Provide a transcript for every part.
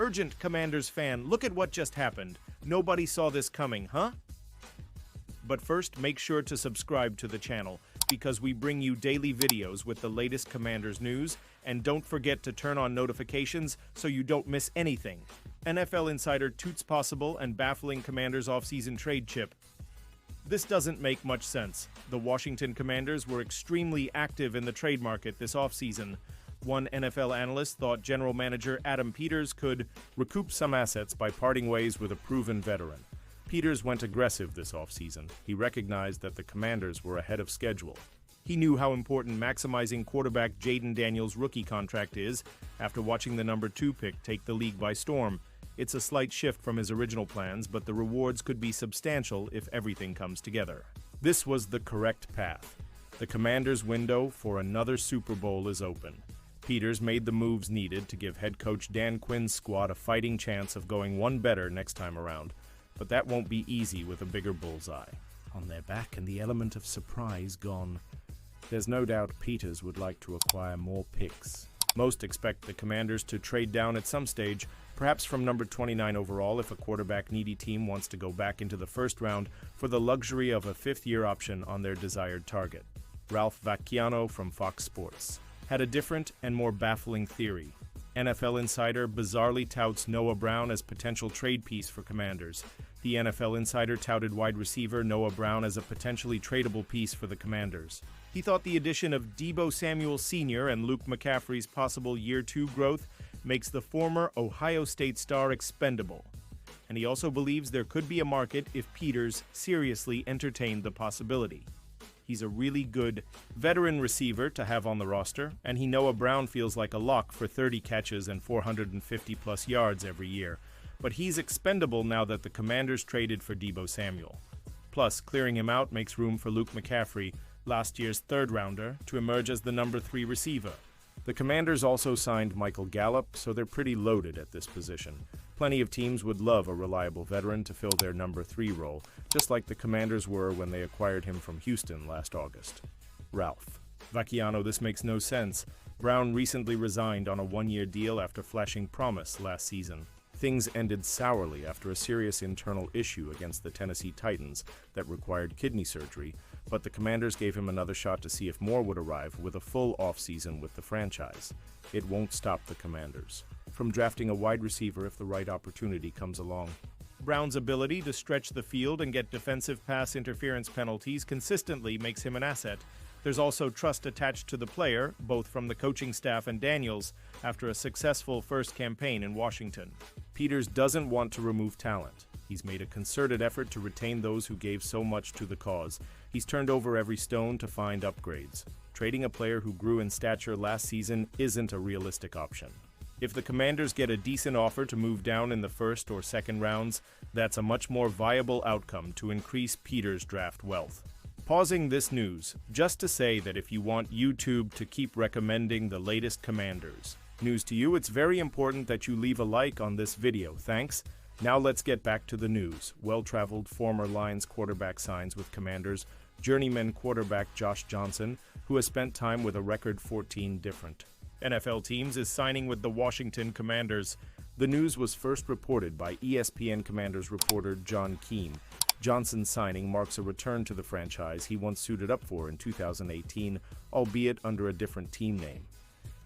Urgent, Commanders fan, look at what just happened. Nobody saw this coming, huh? But first, make sure to subscribe to the channel, because we bring you daily videos with the latest Commanders news, and don't forget to turn on notifications so you don't miss anything. NFL insider toots possible and baffling Commanders offseason trade chip. This doesn't make much sense. The Washington Commanders were extremely active in the trade market this offseason. One NFL analyst thought general manager Adam Peters could recoup some assets by parting ways with a proven veteran. Peters went aggressive this offseason. He recognized that the Commanders were ahead of schedule. He knew how important maximizing quarterback Jayden Daniels' rookie contract is after watching the number 2 pick take the league by storm. It's a slight shift from his original plans, but the rewards could be substantial if everything comes together. This was the correct path. The Commanders' window for another Super Bowl is open. Peters made the moves needed to give head coach Dan Quinn's squad a fighting chance of going one better next time around. But that won't be easy with a bigger bullseye on their back and the element of surprise gone. There's no doubt Peters would like to acquire more picks. Most expect the Commanders to trade down at some stage, perhaps from number 29 overall if a quarterback-needy team wants to go back into the first round for the luxury of a fifth-year option on their desired target. Ralph Vacchiano from Fox Sports had a different and more baffling theory. NFL Insider bizarrely touts Noah Brown as potential trade piece for Commanders. The NFL Insider touted wide receiver Noah Brown as a potentially tradable piece for the Commanders. He thought the addition of Deebo Samuel Sr. and Luke McCaffrey's possible Year 2 growth makes the former Ohio State star expendable. And he also believes there could be a market if Peters seriously entertained the possibility. He's a really good veteran receiver to have on the roster, and Noah Brown feels like a lock for 30 catches and 450-plus yards every year. But he's expendable now that the Commanders traded for Deebo Samuel. Plus, clearing him out makes room for Luke McCaffrey, last year's third-rounder, to emerge as the number 3 receiver. The Commanders also signed Michael Gallup, so they're pretty loaded at this position. Plenty of teams would love a reliable veteran to fill their number 3 role, just like the Commanders were when they acquired him from Houston last August. Ralph Vacchiano, this makes no sense. Brown recently resigned on a 1-year deal after flashing promise last season. Things ended sourly after a serious internal issue against the Tennessee Titans that required kidney surgery, but the Commanders gave him another shot to see if more would arrive with a full offseason with the franchise. It won't stop the Commanders from drafting a wide receiver if the right opportunity comes along. Brown's ability to stretch the field and get defensive pass interference penalties consistently makes him an asset. There's also trust attached to the player, both from the coaching staff and Daniels, after a successful first campaign in Washington. Peters doesn't want to remove talent. He's made a concerted effort to retain those who gave so much to the cause. He's turned over every stone to find upgrades. Trading a player who grew in stature last season isn't a realistic option. If the Commanders get a decent offer to move down in the first or second rounds, that's a much more viable outcome to increase Peters' draft wealth. Pausing this news, just to say that if you want YouTube to keep recommending the latest Commanders news to you, it's very important that you leave a like on this video. Thanks. Now let's get back to the news. Well-traveled former Lions quarterback signs with Commanders. Journeyman quarterback Josh Johnson, who has spent time with a record 14 different NFL teams, is signing with the Washington Commanders. The news was first reported by ESPN Commanders reporter John Keane. Johnson's signing marks a return to the franchise he once suited up for in 2018, albeit under a different team name.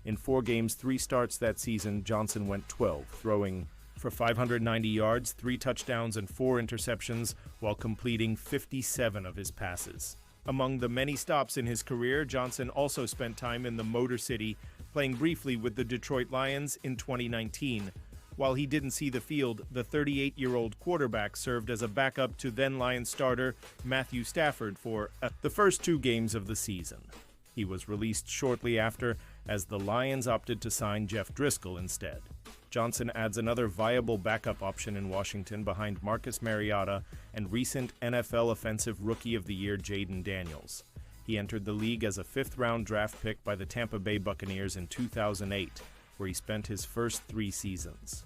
In 4 games, 3 starts that season, Johnson went 12, throwing for 590 yards, 3 touchdowns, and 4 interceptions, while completing 57 of his passes. Among the many stops in his career, Johnson also spent time in the Motor City, playing briefly with the Detroit Lions in 2019. While he didn't see the field, the 38-year-old quarterback served as a backup to then-Lions starter Matthew Stafford for the first 2 games of the season. He was released shortly after, as the Lions opted to sign Jeff Driscoll instead. Johnson adds another viable backup option in Washington behind Marcus Mariota and recent NFL Offensive Rookie of the Year Jayden Daniels. He entered the league as a 5th-round draft pick by the Tampa Bay Buccaneers in 2008, where he spent his first 3 seasons.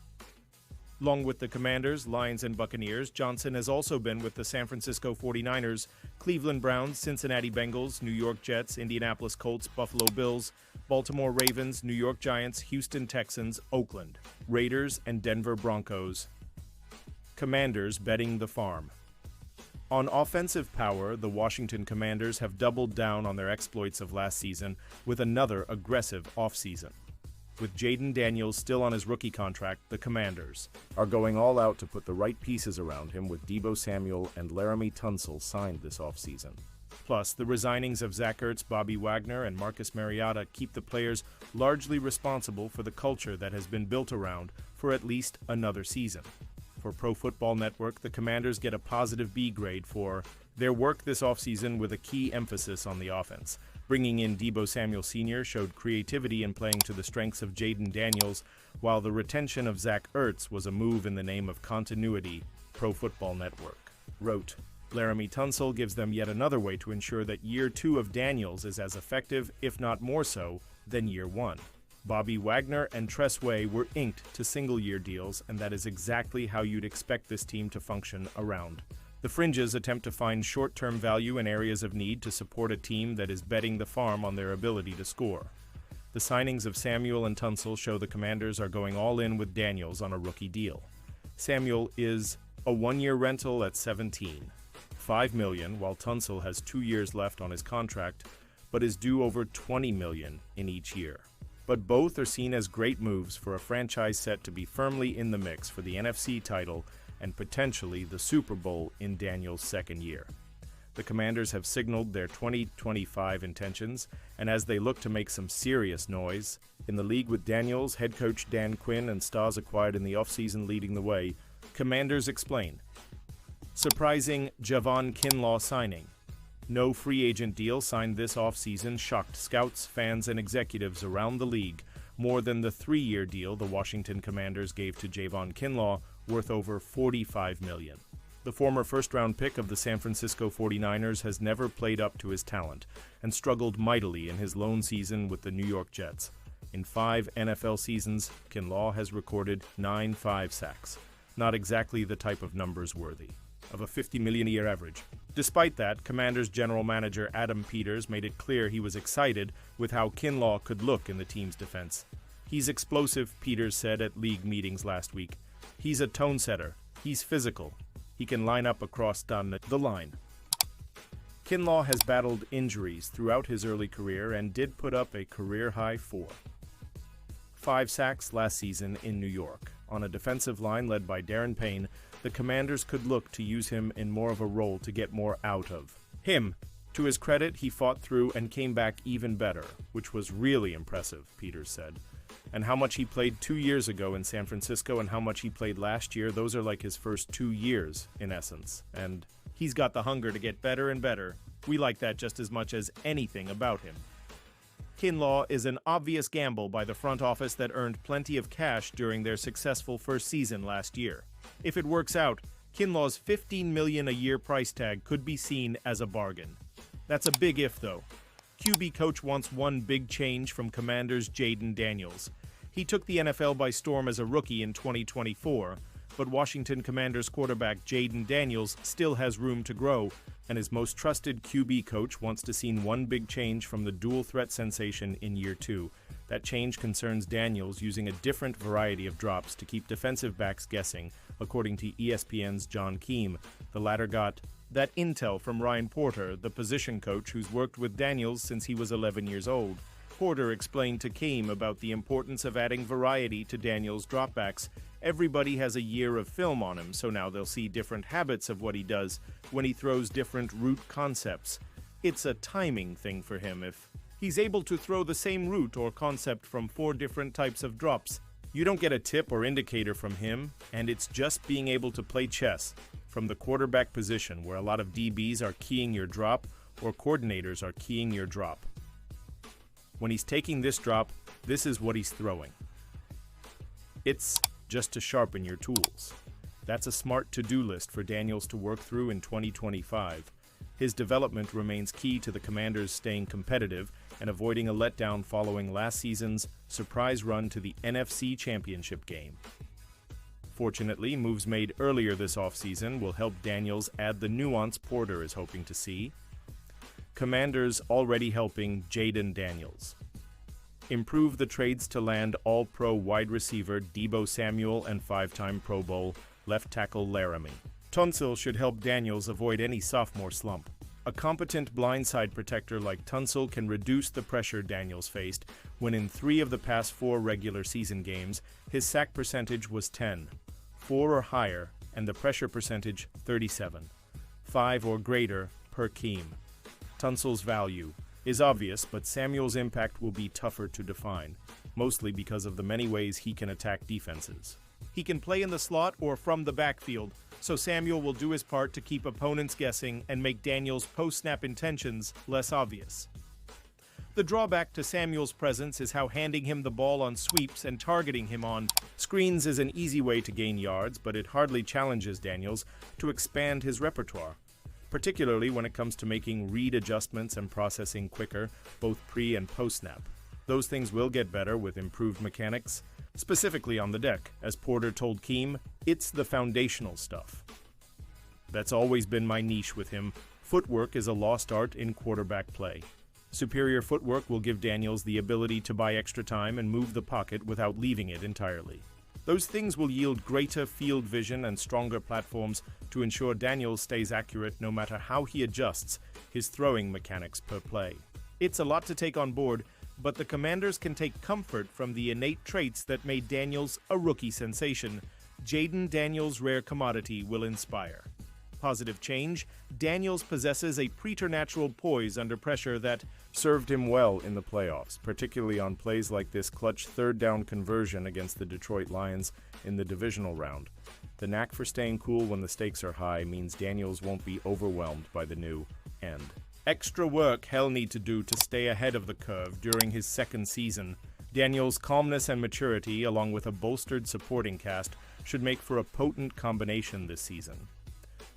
Along with the Commanders, Lions, and Buccaneers, Johnson has also been with the San Francisco 49ers, Cleveland Browns, Cincinnati Bengals, New York Jets, Indianapolis Colts, Buffalo Bills, Baltimore Ravens, New York Giants, Houston Texans, Oakland Raiders, and Denver Broncos. Commanders betting the farm. On offensive power, the Washington Commanders have doubled down on their exploits of last season with another aggressive offseason. With Jaden Daniels still on his rookie contract, the Commanders are going all out to put the right pieces around him, with Deebo Samuel and Laramie Tunsil signed this offseason. Plus, the resignings of Zach Ertz, Bobby Wagner, and Marcus Mariota keep the players largely responsible for the culture that has been built around for at least another season. For Pro Football Network, the Commanders get a positive B grade for their work this offseason, with a key emphasis on the offense. Bringing in Deebo Samuel Sr. showed creativity in playing to the strengths of Jaden Daniels, while the retention of Zach Ertz was a move in the name of continuity, Pro Football Network wrote. Laramie Tunsil gives them yet another way to ensure that year 2 of Daniels is as effective, if not more so, than year 1. Bobby Wagner and Tress Way were inked to single-year deals, and that is exactly how you'd expect this team to function around. The Fringes attempt to find short-term value in areas of need to support a team that is betting the farm on their ability to score. The signings of Samuel and Tunsil show the Commanders are going all in with Daniels on a rookie deal. Samuel is a one-year rental at $17.5 million, while Tunsil has 2 years left on his contract, but is due over $20 million in each year. But both are seen as great moves for a franchise set to be firmly in the mix for the NFC title and potentially the Super Bowl in Daniels' second year. The Commanders have signaled their 2025 intentions, and as they look to make some serious noise in the league with Daniels, head coach Dan Quinn, and stars acquired in the offseason leading the way, Commanders explain. Surprising Javon Kinlaw signing. No free agent deal signed this offseason shocked scouts, fans, and executives around the league more than the 3-year deal the Washington Commanders gave to Javon Kinlaw, worth over $45 million. The former first-round pick of the San Francisco 49ers has never played up to his talent and struggled mightily in his lone season with the New York Jets. In 5 NFL seasons, Kinlaw has recorded 9 5-sacks. Not exactly the type of numbers worthy of a $50 million a year average. Despite that, Commanders general manager Adam Peters made it clear he was excited with how Kinlaw could look in the team's defense. He's explosive, Peters said at league meetings last week. He's a tone setter. He's physical. He can line up across down the line. Kinlaw has battled injuries throughout his early career and did put up a career-high 5 sacks last season in New York. On a defensive line led by Darren Payne, the Commanders could look to use him in more of a role to get more out of him. To his credit, he fought through and came back even better, which was really impressive, Peters said. And how much he played 2 years ago in San Francisco and how much he played last year, those are like his first 2 years, in essence. And he's got the hunger to get better and better. We like that just as much as anything about him. Kinlaw is an obvious gamble by the front office that earned plenty of cash during their successful first season last year. If it works out, Kinlaw's $15 million a year price tag could be seen as a bargain. That's a big if, though. QB coach wants one big change from Commanders' Jaden Daniels. He took the NFL by storm as a rookie in 2024, but Washington Commanders quarterback Jaden Daniels still has room to grow, and his most trusted QB coach wants to see one big change from the dual-threat sensation in year 2. That change concerns Daniels using a different variety of drops to keep defensive backs guessing, according to ESPN's John Keim. The latter got that intel from Ryan Porter, the position coach who's worked with Daniels since he was 11 years old. Porter explained to Keim about the importance of adding variety to Daniels' dropbacks. Everybody has a year of film on him, so now they'll see different habits of what he does when he throws different route concepts. It's a timing thing for him. If he's able to throw the same route or concept from 4 different types of drops, you don't get a tip or indicator from him, and it's just being able to play chess from the quarterback position, where a lot of DBs are keying your drop or coordinators are keying your drop. When he's taking this drop, this is what he's throwing. It's just to sharpen your tools. That's a smart to-do list for Daniels to work through in 2025. His development remains key to the Commanders staying competitive and avoiding a letdown following last season's surprise run to the NFC Championship game. Fortunately, moves made earlier this offseason will help Daniels add the nuance Porter is hoping to see. Commanders already helping Jaden Daniels. Improve the trades to land All-Pro wide receiver Deebo Samuel and 5-time Pro Bowl left tackle Laramie. Tunsil should help Daniels avoid any sophomore slump. A competent blindside protector like Tunsil can reduce the pressure Daniels faced when in 3 of the past 4 regular season games, his sack percentage was 10, 4 or higher, and the pressure percentage 37, 5 or greater per game. Tunsil's value is obvious, but Samuel's impact will be tougher to define, mostly because of the many ways he can attack defenses. He can play in the slot or from the backfield, so Samuel will do his part to keep opponents guessing and make Daniels' post-snap intentions less obvious. The drawback to Samuel's presence is how handing him the ball on sweeps and targeting him on screens is an easy way to gain yards, but it hardly challenges Daniels to expand his repertoire, particularly when it comes to making read adjustments and processing quicker, both pre- and post-snap. Those things will get better with improved mechanics, specifically on the deck. As Porter told Keem, it's the foundational stuff. That's always been my niche with him. Footwork is a lost art in quarterback play. Superior footwork will give Daniels the ability to buy extra time and move the pocket without leaving it entirely. Those things will yield greater field vision and stronger platforms to ensure Daniels stays accurate no matter how he adjusts his throwing mechanics per play. It's a lot to take on board, but the Commanders can take comfort from the innate traits that made Daniels a rookie sensation. Jaden Daniels' rare commodity will inspire positive change. Daniels possesses a preternatural poise under pressure that served him well in the playoffs, particularly on plays like this clutch third-down conversion against the Detroit Lions in the divisional round. The knack for staying cool when the stakes are high means Daniels won't be overwhelmed by the new end. Extra work he'll need to do to stay ahead of the curve during his second season. Daniels' calmness and maturity, along with a bolstered supporting cast, should make for a potent combination this season.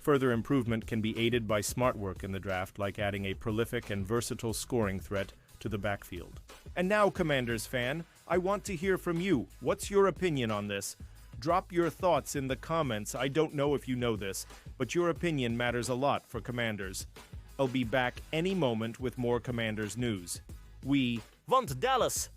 Further improvement can be aided by smart work in the draft, like adding a prolific and versatile scoring threat to the backfield. And now, Commanders fan, I want to hear from you. What's your opinion on this? Drop your thoughts in the comments. I don't know if you know this, but your opinion matters a lot for Commanders. I'll be back any moment with more Commanders news. We want Dallas!